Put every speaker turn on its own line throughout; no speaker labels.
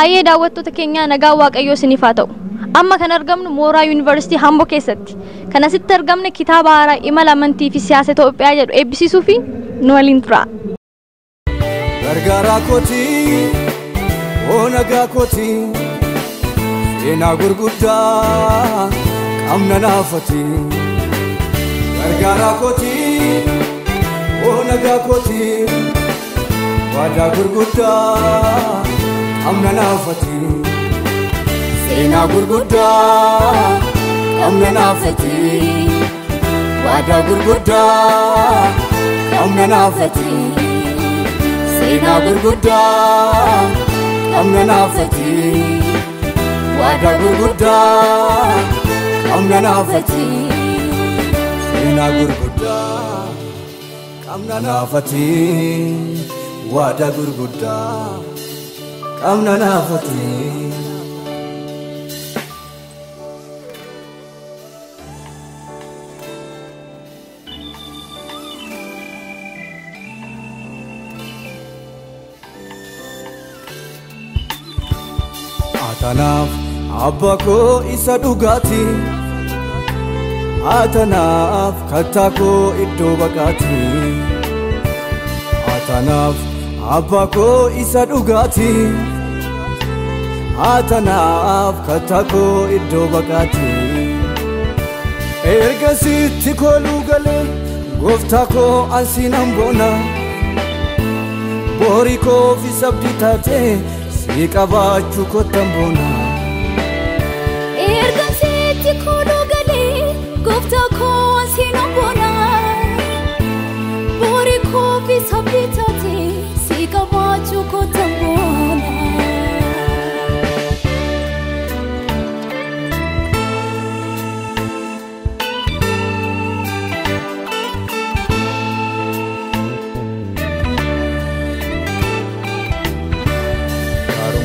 Hayyee daawwattoota keenya nagaa waaqayyoo isiniif haa ta'u. Amma kan argamnu Mooraa Yuunivarsiitii Hamboo keessatti. Kan asitti argamne kitaaba haaraa imala amantii fi siyaasa Itoophiyaa jedhu eebbisiisuu fi nu waliin tura.
Gargaaraa kootii, nagaa kootii, seenaa gurguddaa qabna naafati. Gargaaraa kootii, nagaa kootii, waadaa gurguddaa qabna naafati. Seenaa gurguddaa qabna naafati. Waadaa gurguddaa qabna naafati. Seenaa gurguddaa qabna naafati. Waadaa gurguddaa qabna naafati. Seenaa gurguddaa qabna naafati. Waadaa gurguddaa qabna naafati. Atanaaf abba koo isa dhugaati. Atanaaf kattaa koo iddoo baqaati. Atanaaf abba koo isa dhugaati. Atanaaf kattaa koo iddoo baqaati. Erga sitti kooluu galee gooftaa koo ansiinan boona. Boori koo fi sabdi taatee Sikabaachu kotambona.
Erga sitti kooluu galee gooftaa koo ansiinan boona. Boori koo fi sabdi taatee sikabaachu kotambona.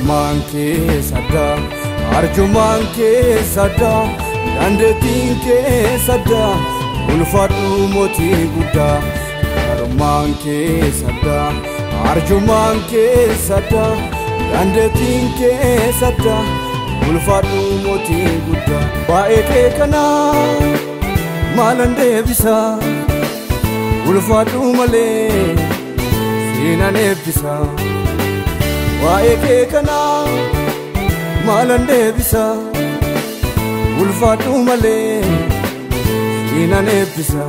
Manke sada, arjumanke sada, dandetinke sada, ulfatu moti guda. Manke sada, arjumanke sada, dandetinke sada, ulfatu moti guda. Baeke kana malande bisa, ulfatu male, sinane bisa. Waa'ee kana maalande bisa ulfaatu malee inaan eebbisa.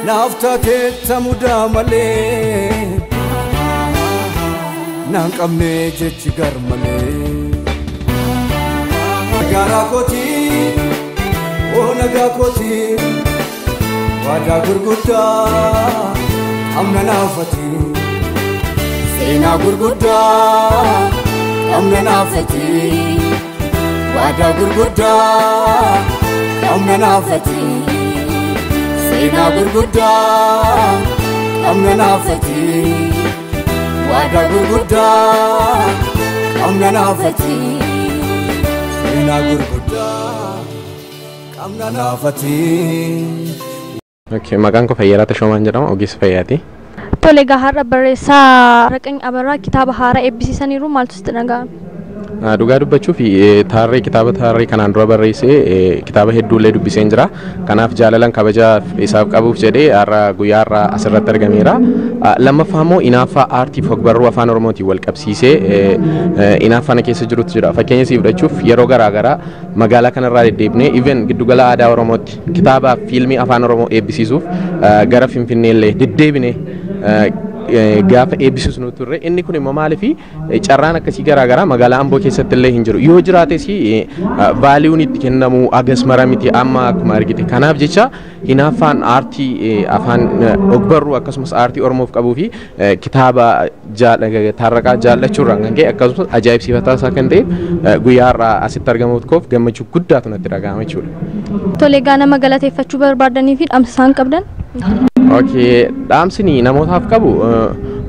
Naaftatee tamudaa malee Nankamne jechi garmale. Gargaaraa kootii, nagaa kootii, waadaa gurguddaa qabna naafati. Seenaa gurguddaa qabna naafati. Waadaa gurguddaa qabna naafati. Seenaa gurguddaa qabna naafati. Waadaa gurguddaa qabna naafati. Seenaa gurguddaa qabna naafati.
Okay, maqaan koo Fayyaraa Tashoomaan jedhama, ogeessa fayyaati.
Tole gaharra barreessaa Raqany Abarraa kitaaba haaraa eebbisiisaniiru maaltu sitti dhaga'ame?
Dhugaa dubbachuu fi taarree kitaaba taarree kanaan dura barreessee kitaaba hedduullee dubbiseen jira. Kanaaf jaalalan kabajaa isaaf qabuuf jedhee har'a guyyaa har'aa asirratti argameera. Lammaffaa immoo inaaffaa aartiif ogbarruu afaan Oromootiin wal qabsiisee inaaffaa keessa jirutu jira. Fakkeenya siif fudhachuuf yeroo garaagaraa magaalaa kanarraa deddeebinee even giddugala aadaa Oromootti kitaabaa fi fiilmii afaan Oromoo eebbisiisuuf gara Finfinneellee deddeebinee gaafa eebbisiisnu turre. Inni kun immoo maaliif carraan akkasii garaagaraa magaalaa Amboo keessatti illee hin jiru. Yoo jiraates vaaliyuun itti kennamu agas mara miti amma akkuma argite. Kanaaf jecha hinaaffaan aartii afaan ogbarruu akkasumas aartii Oromoof qabuu fi kitaaba taarraqaa jaallachuurraan kan ka'e akkasumas ajaa'ibsiifataa isaa kan ta'e guyyaa har'aa asitti argamuuf koof gammachuu guddaatu natti dhaga'ama jechuudha.
Tole gaa nama galateeffachuu barbaadanii fi dhaamsa isaan qabdan?
Okay, dhaamsini namootaaf qabu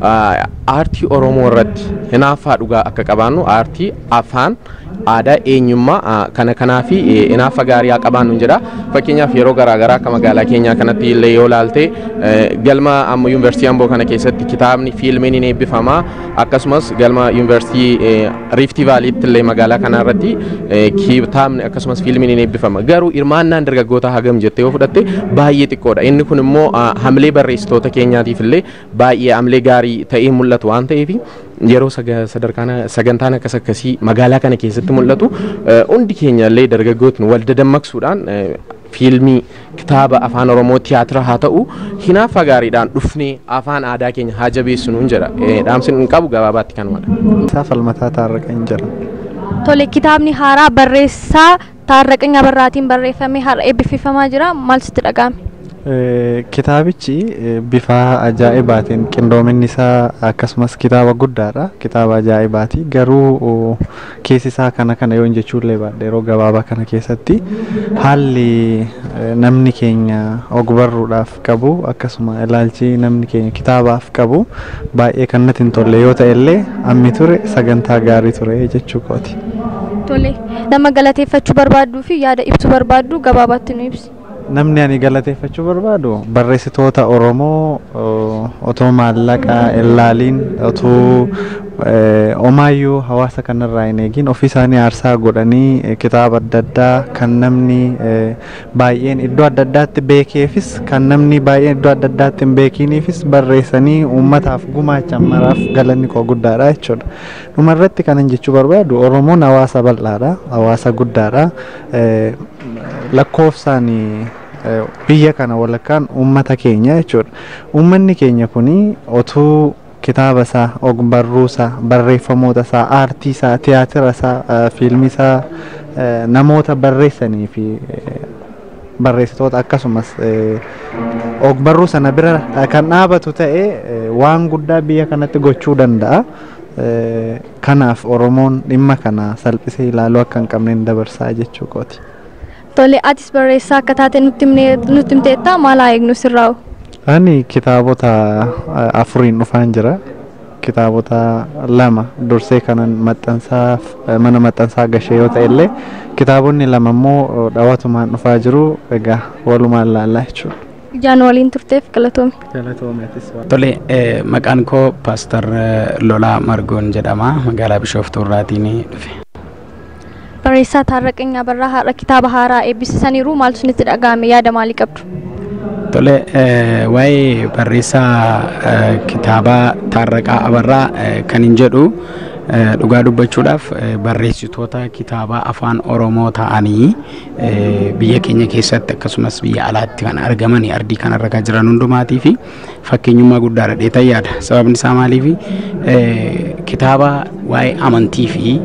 aartii Oromoo irratti hinaaffaa dhugaa akka qabaannu aartii afaan aadaa eenyummaa kana kanaa fi hinaaffaa gaarii akka qabaannu jedha. Fakkeenyaaf yeroo garaagaraa akka magaalaa keenyaa kanatti illee yoo ilaalte galma amma yuunivarsiitii Amboo kana keessatti kitaabni fiilmiin ni eebbifama. Akkasumas galma yuunivarsiitii Riifti Vaaliitti illee magaalaa kana irratti kitaabni akkasumas fiilmiin ni eebbifama. Garuu hirmaannaan dargaggoota hagam jettee yoo fudhatte baay'ee xiqqoodha. Inni kun immoo hamilee barreessitoota keenyaatiif illee baay'ee hamilee gaarii ta'ee mul'atu waan ta'eef yeroo sagantaan akkasii magaalaa kana keessatti mul'atu hundi keenya illee dargaggootni wal dadammaqsuudhaan fiilmii kitaaba afaan Oromoo tiyaatira haa ta'u hinaaffaa gaariidhaan dhufnee afaan aadaa keenya haa jabeessinu jedha. Dhaamsi hin qabu gabaabaatti kanumadha.
Isaa falmataa Taarraqanii jira.
Tole kitaabni haaraa barreessaa Taarraqanii Abarraatiin barreeffamee har'a eebbifamaa jira. Maal sitti dhaga'ame?
Kitaabichi bifa ajaa'ibaatiin qindoominni isaa akkasumas kitaaba guddaadha. Kitaaba ajaa'ibaati. Garuu keessi isaa kana yoo jechuullee baadhe yeroo gabaabaa kana keessatti haalli namni keenya ogbarruudhaaf qabu akkasuma ilaalchi namni keenya kitaabaaf qabu baay'ee kan natti hin tolle yoo ta'e illee ammi ture sagantaa gaarii ture jechuu kooti.
Tole nama galateeffachuu barbaaduu fi yaada ibsu barbaaddu gabaabaatti nu ibsi.
Namni ani galateeffachuu barbaadu barreessitoota Oromoo otoo maallaqa ilaaliin otoo omaayyuu hawaasa kanarraa hin eegin ofii isaanii aarsaa godhanii kitaaba adda addaa kan namni baay'een iddoo adda addaatti beekeefis kan namni baay'een iddoo adda addaatti hin beekiniifis barreessanii uummataaf gumaachan maraaf galanni koo guddaadha jechuudha. Dhumarratti kanan jechuu barbaadu Oromoon hawaasa bal'aadha, hawaasa guddaadha. Lakkoofsaan biyya kana walakkaan uummata keenya jechuudha. Uummanni keenya kuni otuu kitaaba isaa, ogbarruu isaa, barreeffamoota isaa, aartii isaa, tiyaatira isaa, fiilmii isaa namoota barreessanii fi barreessitoota akkasumas ogbarruu sana bira kan dhaabatu ta'e waan guddaa biyya kanatti gochuu danda'a. Kanaaf Oromoon dhimma kana salphisee ilaaluu akka hin qabneen dabarsaa jechuu kooti.
Tole atis barreessaa akka taate nutti himteetta maal haa eegnu sirraa'u?
Ani kitaabota afuriin dhufaan jira. Kitaabota lama dursee kanan maxxansaaf mana maxxansaa gashee yoo ta'e illee kitaabonni lama immoo dhawatumaan dhufaa jiru. Egaa walumaan laallaa jechuudha.
Ijaan waliin turteef galatoomi.
Galatoomeetis.
Tole maqaan koo Paaster Lolaa Margoon jedhama. Magaalaa Bishooftuu irraatiin dhufe.
Barreessaa Taarraqanii Abarraa har'a kitaaba haaraa eebbisiisaniiru maal isinitti dhaga'ame yaada maalii qabdu?
Tole waa'ee barreessaa kitaaba Taarraqaa Abarraa kan hin jedhu dhugaa dubbachuudhaaf barreessitoota kitaaba afaan Oromoo ta'anii biyya keenya keessatti akkasumas biyya alaatti kan argaman ardii kanarra kan jiran hundumaatii fi fakkeenyummaa guddaadha dheetan yaada. Sababni isaa maaliif kitaaba waa'ee amantii fi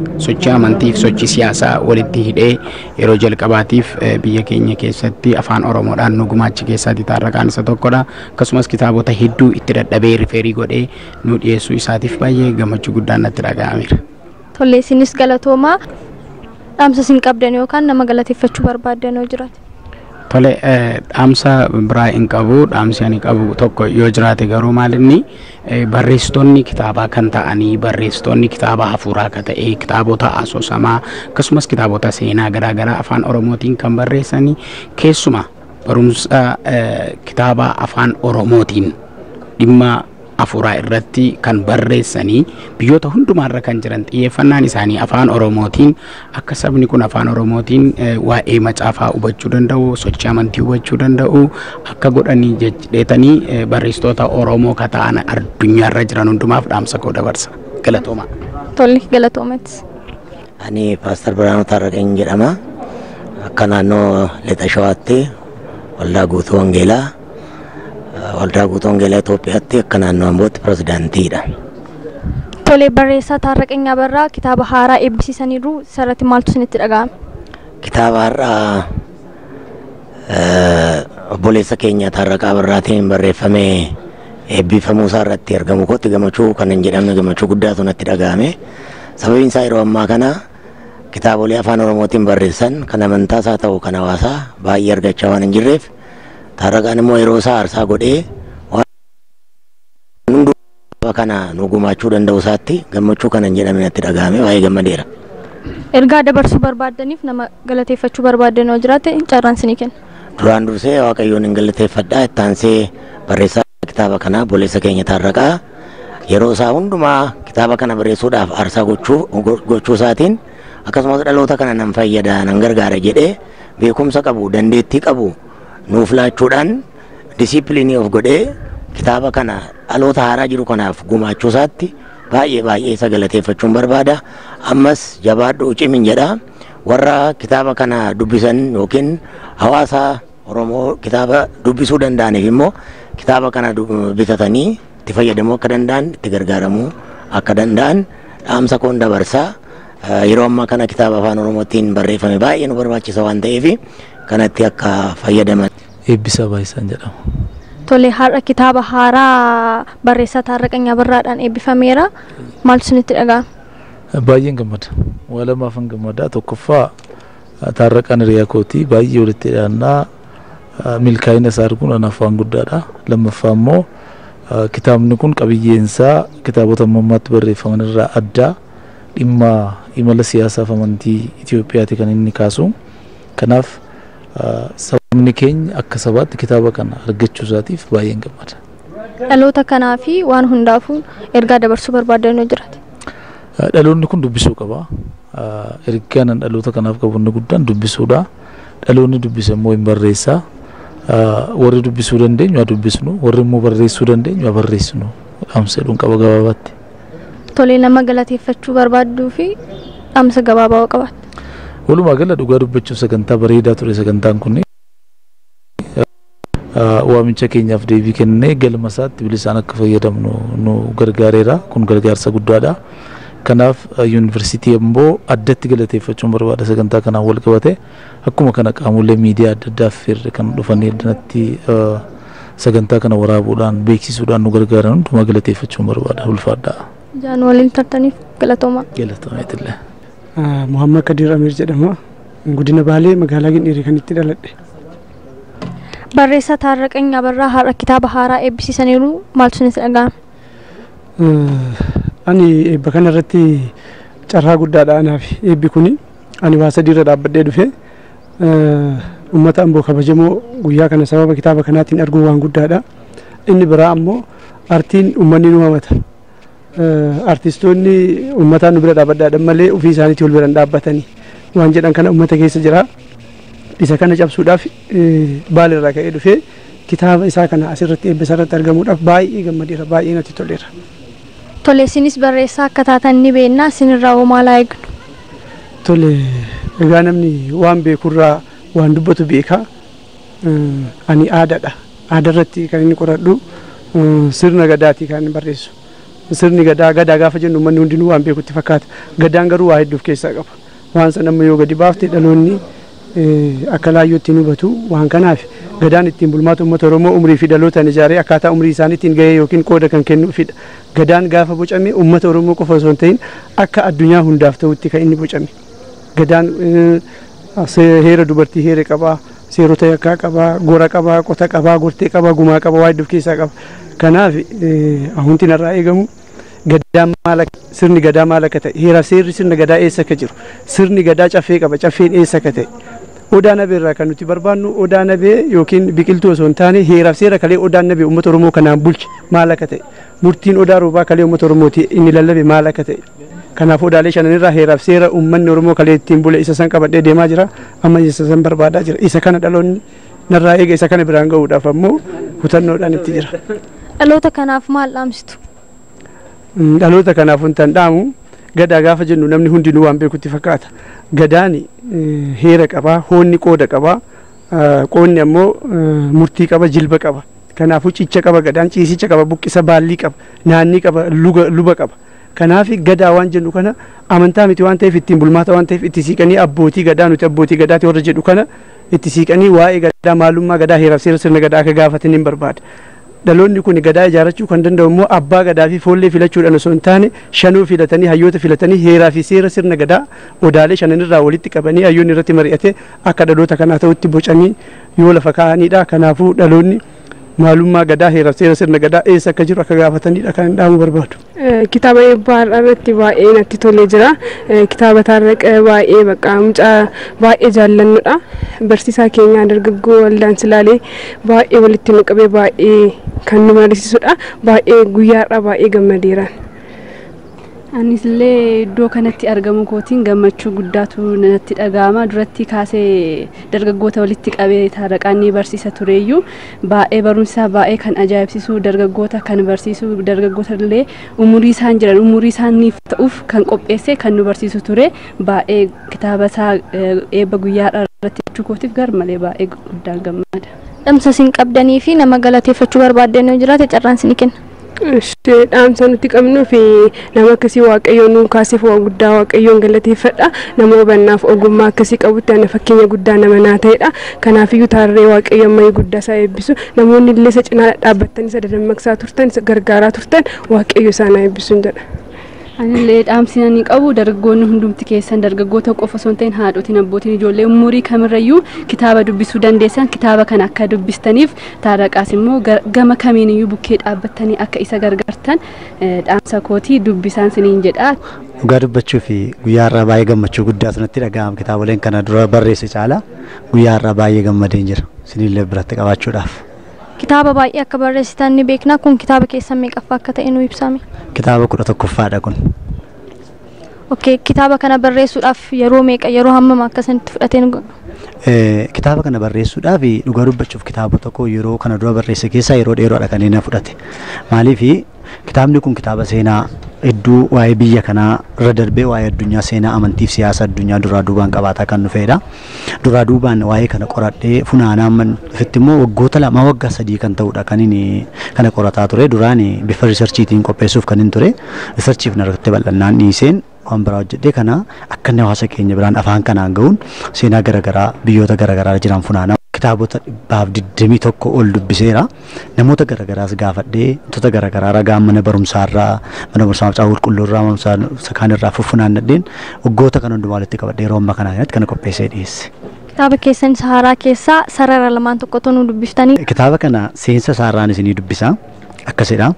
sochii siyaasaa walitti hidhee yeroo jalqabaatiif biyya keenya keessatti afaan Oromoodhaan nu gumaachi keessaatti Taarraqaan isa tokkodha. Akkasumas kitaabota hedduu itti dadhabee rifeerii godhee nu dhiyeessuu isaatiif baay'ee gammachuu guddaan natti dhaga'ameera.
Tole isinis galatoomaa. Dhaamsa isin qabdan yookaan nama galateeffachuu barbaaddan yoo jiraate?
Tole dhaamsa biraa hin qabu. Dhaamsi ani qabu tokko yoo jiraate garuu maalinni barreessitoonni kitaabaa kan ta'anii barreessitoonni kitaaba hafuuraa kan ta'e kitaabota asoosamaa akkasumas kitaabota seenaa garaagaraa afaan Oromootiin kan barreessanii keessuma barumsa kitaaba afaan Oromootiin dhimma hafuuraa irratti kan barreessanii biyyoota hundumaarra kan jiran xiyyeeffannaan isaanii afaan Oromootiin akka sabni kun afaan Oromootiin waa'ee macaafaa hubachuu danda'u, sochii amantii hubachuu danda'u akka godhanii jedhetanii barreessitoota Oromoo kan ta'an addunyaarra jiran hundumaaf dhaamsa koo dabarsa. Galatooma.
Tole galatoometti.
Ani Paaster Biraanuu Taarraqanii jedhama. Akka naannoo Lixa Shawaatti waldaa guutuu Wangeelaa waldaa guutuu Wangeelaa Itoophiyaatti akka naannoo Ambootti pirezidaantiidha.
Tole barreessaa Taarraqanii Abarraa kitaaba haaraa eebbisiisaniiru sarratti maaltu isinitti dhaga'ame?
Kitaaba haaraa obboleessa keenya Taarraqaa Abarraatiin barreeffamee eebbifamuu isaa irratti argamu kootti gammachuu kan hin jedhamne gammachuu guddaatu natti dhaga'ame. Sababiin isaa yeroo ammaa kana kitaabolee afaan Oromootiin barreessan kan amantaas haa ta'u kan hawaasaa baay'ee argachaa waan hin jirreef Taarraqaan immoo yeroo isaa aarsaa godhee waan hundumaa kana nu gumaachuu danda'u isaatti gammachuu kana hin jedhamne natti dhagahame baay'ee gammadeera.
Ergaa dabarsuu barbaadaniif nama galateeffachuu barbaadan yoo jiraate carraan isinii kenna.
Duraan dursee Waaqayyoon hin galateeffadhaa itti aansee barreessaa kitaaba kanaa Boleessa Keenya Taarraqaa yeroo isaa hundumaa kitaaba kana barreessuudhaaf aarsaa gochuu isaatiin akkasumas dhaloota kana nan fayyada nan gargaara jedhee beekumsa qabu dandeettii qabu nuuf laachuudhaan disipiliinii of godhee kitaaba kana dhaloota haaraa jiru kanaaf gumaachuu isaatti baay'ee isa galateeffachuun barbaada. Ammas jabaadhu cimin jedha warra kitaaba kana dubbisan yookiin hawaasa Oromoo kitaaba dubbisuu danda'aniif immoo kitaaba kana bitatanii itti fayyadamuu akka danda'an itti gargaaramuu akka danda'an dhaamsa koon dabarsaa. Yeroo ammaa kana kitaaba afaan Oromootiin barreeffame baay'ee nu barbaachisa waan ta'eef kanatti akka fayyadaman.
Eebbisaa Baay'isaan jedhama.
Tole har'a kitaaba haaraa barreessaa Taarraqaa Birraadhaan eebbifameera. Maaltu isinitti dhaga'ama?
Baay'een gammada. Waa lamaafan gammadaa. Tokkoffaa Taarraqaan hiriyaa kooti baay'ee walitti dhiyaannaa milkaa'ina isaa arguun anaaf waan guddaadha. Lammaffaa immoo kitaabni kun qabiyyeensaa kitaabota ammammaatti barreeffaman irraa addaa dhimma imala siyaasaa fi amantii Itoophiyaati kan inni kaasu. Kanaaf sabni keenya akka sabaatti kitaaba kana argachuu isaatiif baay'een gammada.
Dhaloota kanaa fi waan hundaafuu ergaa dabarsuu barbaadan yoo jiraate?
Dhaloonni kun dubbisuu qaba. Ergaan dhaloota kanaaf qabu inni guddaan dubbisuudha. Dhaloonni dubbise immoo hin barreessaa. Warri dubbisuu dandeenyu haa dubbisnu, warri immoo barreessuu dandeenyu haa barreessinu. Dhaamseedhuun qaba gabaabaatti.
Tole nama galateeffachuu barbaaduu fi dhaamsa gabaabaa qabaata.
Walumaa gala dhugaa dubbachuuf sagantaa bareedaa ture sagantaan kun waamicha keenyaaf deebii kennee galma isaatti bilisaan akka fayyadamnu nu gargaareera. Kun gargaarsa guddaadha. Kanaaf yuunivarsiitii Amboo addatti galateeffachuun barbaada sagantaa kanaan wal qabate akkuma kana qaamolee miidiyaa adda addaaf kan dhufanii addanatti sagantaa kana waraabuudhaan beeksisuudhaan nu gargaaran hundumaa galateeffachuun barbaada. Ulfaadhaa.
Jaan waliin tartaniif galatoomaa.
Galatoomeetillee.
Muhammad Kadir Amir jedhama. Godina Baalee magaalaa Gindhiirii kan itti dhaladhe.
Barreessaa Taarraqaa Birraa har'a kitaaba haaraa eebbisiisaniiru maaltu isinitti dhaga'ama?
Ani eebba kana irratti carraa guddaadha anaaf eebbi kuni ani waa sadii irra dhaabbadhee dhufe uummata Amboo kabajamoo guyyaa kana sababa kitaaba kanaatiin arguu waan guddaadha. Inni biraa ammoo artiin uummanni nu hamata. Artistoonni uummataan nu bira dhaabbadhaadhaan malee ofii isaaniitti wal bira dhaabbatanii waan jedhan kana uummata keessa jira. Isa kana cabsuudhaaf Baalerraa ka'ee dhufe kitaaba isaa kana asirratti eebba isaarratti argamuudhaaf baay'ee gammadeera, baay'ee natti toleera.
Tole isinis barreessaa akka taatan ni beekna, isinirraa hoo maal eegnu?
Tole egaa namni waan beekurraa waan dubbatu beeka. Ani aadaadha. Aadaa irratti kan inni qoradhu sirna gadaatii kan inni barreessu. Sirni gadaa gaafa jennu manni hundinuu waan beekutti fakkaata. Gadaan garuu waa hedduuf keessaa qaba. Waan sana amma yoo gadi baafte dhaloonni akka laayyootti nu hubatu waan kanaaf gadaan ittiin bulmaata uummata Oromoo umrii fi dhalootaan ijaaree akkaataa umrii isaaniitiin gahee yookiin qooda kan kennuufidha. Gadaan gaafa bocame uummata Oromoo qofa osoo hin ta'in akka addunyaa hundaaf ta'utti kan inni bocame. Gadaan heera dubartii heera qabaa, seerota yakkaa qabaa, gora qabaa, qota qabaa, gortee qabaa, gumaa qabaa, waa hedduuf keessaa qaba. Kanaaf ahuntiin irraa eegamu gadaan maal sirni gadaa maal akka ta'e heera seerri sirna gadaa eessa akka jiru sirni gadaa caffee qaba caffeen eessa akka ta'e Odaa nabee irraa kan nuti barbaannu odaa nabee yookiin biqiltuu osoo hin taane heeraaf seera kalee odaan nabee uummata Oromoo kanaan bulche maal akka ta'e murtiin odaa roobaa kalee uummata Oromooti inni lallabe maal akka ta'e kanaaf odaalee shanan irraa heeraaf seera uummanni Oromoo kalee ittiin bule isa san qabadhee deemaa jira amma isa san barbaadaa jira isa kana dhaloonni narraa eega isa kana biraan ga'uudhaaf ammoo hutannoodhaan itti jira.
Dhaloota kanaaf maal dhaamsitu?
Dhaloota kanaaf huntan dhaamu gadaa gaafa jennu namni hundinuu waan beekutti fakkaata. Gadaan heera qabaa, hoonni qooda qabaa, qoonni ammoo murtii qaba, jilba qaba. Kanaafuu cicha qaba gadaan, ciisicha qaba, buqqisa baallii qaba, naannii qaba, luba qaba. Kanaaf gadaa waan jennu kana amantaa miti waan ta'eef ittiin bulmaata waan ta'eef itti siiqanii abbootii gadaa nuti abbootii gadaati warra jedhu kana itti siiqanii waa'ee gadaa maalummaa gadaa heeraaf seera sirna gadaa akka gaafatan hin barbaada. Dhaloonni kun gadaa ijaarachuu kan danda'u immoo abbaa gadaa fi foollee filachuudhaan osoo hin taane shanuu filatanii hayyoota filatanii heeraa fi seera sirna gadaa odaalee shananirraa walitti qabanii hayyoonni irratti mari'ate akka dhaloota kanaa ta'utti bocanii yoo lafa kaa'anidha. Kanaafuu dhaloonni maalummaa gadaa heera seera sirna gadaa eessa akka jiru akka gaafatanidha kan dhaamu barbaadu.
Kitaaba eebbaa irratti baay'ee natti tolee jira. Kitaaba taarraqa baay'ee baqa mucaa baay'ee jaallannudha. Barsiisaa keenya dargaggoo Waldaan Silaalee baay'ee walitti nu qabee baay'ee kan nu mariisisudha. Baay'ee guyyaadhaa baay'ee gammadeera.
Anis illee iddoo kanatti argamu kootiin gammachuu guddaatu natti dhaga'ama. Duratti kaasee dargaggoota walitti qabee taarraqaanii barsiisa tureeyyuu baay'ee barumsa baay'ee kan ajaa'ibsiisu dargaggoota kan barsiisu dargaggoota illee umurii isaan jiran umurii isaaniif ta'uuf kan qopheesse kan nu barsiisu ture. Baay'ee kitaaba isaa eebba guyyaadhaa irratti jechuu kootiif garmalee baay'ee guddaan gammada.
Dhaamsa isin qabdanii fi nama galateeffachuu barbaaddan yoo jiraate carraan isin kenna.
Dhaamsa nuti qabnuu fi nama akkasii waaqayyoon nu kaasee waa guddaa waaqayyoon galateeffadha. Nama hubannaaf ogummaa akkasii qabutti ana fakkeenya guddaa nama naa ta'edha. Kanaafiyyuu taarree waaqayyoon mayii guddaa isaa eebbisu. Namoonni illee isa cinaa dhaabbattanii isa dammaqsaa turtan isa gargaaraa turtan waaqayyo isaan eebbisuun jedha.
Anillee dhaamsina ni qabu dargaggoonni hundumti keessan dargaggoota qofa osoo hin ta'in haadhotiin abbootiin ijoollee umurii kamirrayyuu kitaaba dubbisuu dandeessan kitaaba kana akka dubbistaniif taarraqaas immoo gama kamiiniyyuu bukkee dhaabbattanii akka isa gargaartan dhaamsa kootii dubbisaan siniin jedha.
Dhugaa dubbachuu fi guyyaa irraa baay'ee gammachuu guddaatu natti dhaga'ama. Kitaaboleen kana dura barreesse caala guyyaa irraa baay'ee gammadeen jira sinillee biratti qabaachuudhaaf.
Kitaaba baay'ee akka barreessitan ni beekna. Kun kitaaba keessan meeqaffaa akka ta'e nu ibsame?
Kitaaba 11ffaadha kun.
Kitaaba kana barreessuudhaaf yeroo meeqa yeroo hammam akkasinitti fudhatee nu
kitaaba kana barreessuudhaaf dhugaa dubbachuuf kitaaba tokko yeroo kana dura barreesse keessaa yeroo dheeraadha kan inni fudhate. Maaliif kitaabni kun kitaaba seenaa hedduu waa'ee biyya kanaa irra darbee waa'ee addunyaa seenaa amantiif siyaasa addunyaa duraa duubaan qabaataa kan dhufedha. Duraa duubaan waa'ee kana qoradhee funaanaa ofitti immoo waggoota 2 waggaa 3 kan ta'udha kan inni kana qorataa ture. Duraan bifa riisarchiitiin qopheessuuf kan hin ture. Riisarchiif narratti bal'annaan dhiiseen waan biraa hojjedhee kana akka inni hawaasa keenya biraan afaan kanaan ga'uun seenaa garaagaraa biyyoota garaagaraa jiran funaanaa. Kitaabota 21 ol dubbiseera. Namoota garaagaraas gaafadhee wantoota garaagaraa ragaa mana barumsaarraa mana barumsaa macaa qulqulluurraa sakaanirraa funaannadheen waggoota kan hundumaa walitti qabadhee yeroo ammaa kanatti kana qopheessee dhiyeesse.
Kitaaba keessan Saharaa keessaa sarara lamaan tokkotu nu dubbiftanii.
Kitaaba kana seensa Saharaan isinii dubbisa. Akkasidha.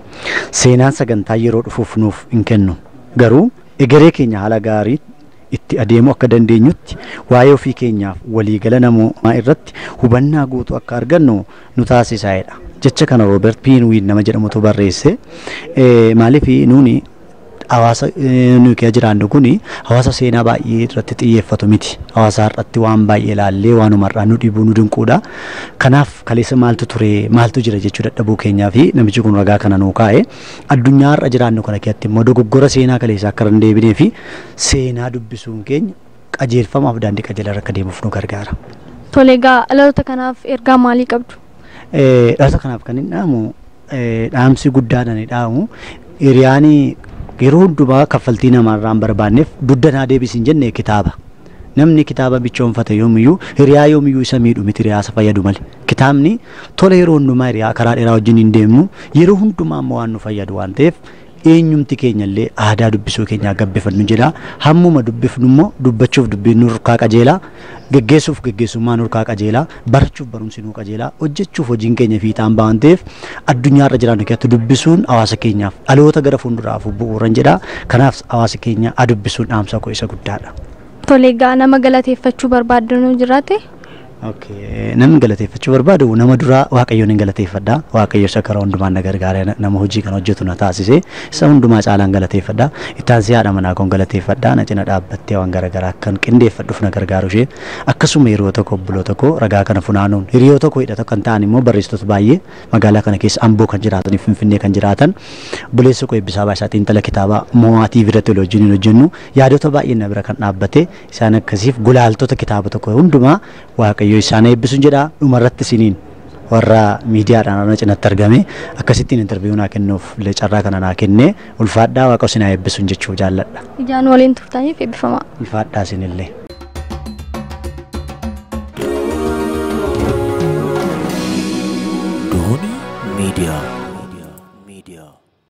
Seenaan sagantaa yeroo dhufuuf nuuf hin kennu. Garuu egeree keenya haala gaarii itti adeemuu akka dandeenyutti waa'ee ofii keenyaaf waliigala namoota irratti hubannaa guutuu akka argannu nu taasisaadha. Jecha kana Roobert Piinwiin nama jedhamutu barreesse. Maaliif nuuni hawaasa nuyi keessa jiraannu kun hawaasa seenaa baay'ee irratti xiyyeeffatu miti. Hawaasa har'atti waan baay'ee ilaallee waanumarraa nu dhibuu nu dinquudha. Kanaaf kaleessa maaltu ture maaltu jira jechuu dadhabuu keenyaa fi namichi kun ragaa kana nuu kaa'e addunyaa har'a jiraannu kana keessatti immoo dogoggora seenaa kaleessa akka hin deebinee fi seenaa dubbisuun keenya qajeelfamaaf daandii qajeelaa akka deemuuf nu gargaara.
Tole egaa dhaloota kanaaf ergaa maalii qabdu?
Dhaloota kanaaf kan hin dhaamu dhaamsi guddaadhaan dhaamu hiriyaanii yeroo hundumaa kaffaltii namaarraa hin barbaanneef duddanaa deebisiin jenne kitaaba. Namni kitaaba bichoonfate yoomiyyuu hiriyaa yoomiyyuu isa miidhu miti hiriyaa isa fayyadu malee. Kitaabni tola yeroo hundumaa hiriyaa karaa dheeraa wajjin hin deemnu yeroo hundumaa ammoo waan nu fayyadu waan ta'eef eenyumti keenyallee aadaa dubbisuu keenyaa gabbifannu jedha. Hammuma dubbifnu immoo dubbachuuf dubbiin nurkaa qajeelaa. Geggeessuuf geggeessummaan nurkaa qajeelaa. Barachuuf barumsi nuu qajeelaa. Hojjechuuf hojiin keenya fiixaan ba'an ta'eef addunyaa irra jiraannu keessatti dubbisuun hawaasa keenyaaf dhaloota gara fuulduraaf bu'uuran jedha. Kanaaf hawaasa keenya dubbisuun dhaamsa koo isa guddaadha.
Tole egaa nama galateeffachuu barbaaddanuu jiraate?
Namni galateeffachuu barbaadu nama duraa waaqayyoon hin galateeffadha. Waaqayyo isa karaa hundumaan na gargaaree nama hojii kan hojjetu na taasise isa hundumaa caalaan galateeffadha. Ittaansii haadha manaa koon galateeffadha. Na cina dhaabbattee waan garaagaraa kan qindeeffadhuuf na gargaaru ishee akkasuma yeroo tokko obboloota koo ragaa kana funaanuun hiriyoota koo hidhata kan ta'an immoo barreessitoota baay'ee magaalaa kana keessa Amboo kan jiraatanii Finfinnee kan jiraatan buleessa koo eebbisaa baay'isaatiin intala kitaaba mo'aatii biratti wajjin hojjennu yaadota baay'ee na bira kan dhaabbate isaan akkasiif gulaaltota kitaaba tokko hundumaa waaqayyo isaan eebbisuun jedha. Dhumarratti isiniin warra miidiyaadhaan ana cinatti argame akkasittiin interviiyuu naa kennuuf carraa kana naa kennee ulfaadhaa waaqa isin eebbisuun jechuu jaalladha.
Ijaan waliin turtaniif eebbifamaa.
Ulfaadhaa isinillee.